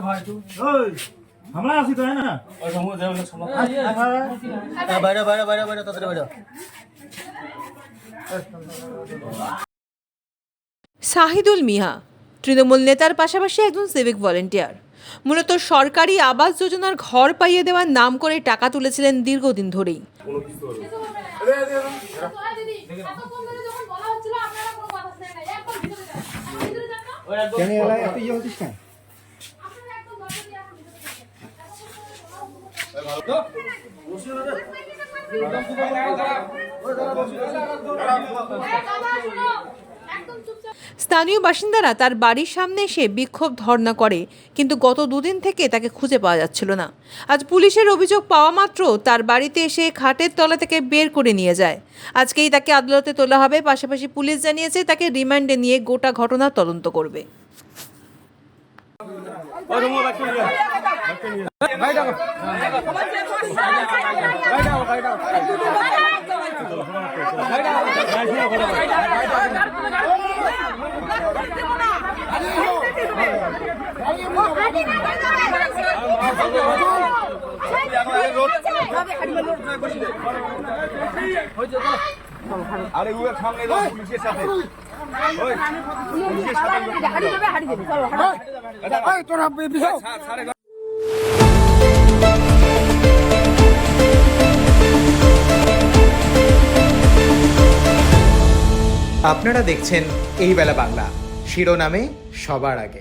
ভাই তুই ওই আমরা আছি তো না ওই সময় দেব না সময় বাইরে বাইরে বাইরে বাইরে তাড়াতাড়ি বাইরে। শাহিদুল মিয়া তৃণমূল নেতার পাশাপাশি একজন সিভিক ভলেন্টিয়ার। মূলত সরকারি আবাস যোজনার ঘর পাইয়ে দেওয়ার নাম করে টাকা তুলেছিলেন দীর্ঘদিন ধরেই। স্থানীয় বাসিন্দারা তার বাড়ির সামনে এসে বিক্ষোভ ধর্ণা করে, কিন্তু গত দুদিন থেকে তাকে খুঁজে পাওয়া যাচ্ছিল না। আজ পুলিশের অভিযোগ পাওয়া মাত্র তার বাড়িতে এসে খাটের তলা থেকে বের করে নিয়ে যায়। আজকেই তাকে আদালতে তোলা হবে। পাশাপাশি পুলিশ জানিয়েছে তাকে রিমান্ডে নিয়ে গোটা ঘটনা তদন্ত করবে। আরে ওর সামনে পুলিশের সাথে ওই পুলিশের সাথে হাড়ি দেবে চলো এই তোরা বিশাল আপনারা দেখছেন এই বেলা বাংলা, শিরোনামে সবার আগে।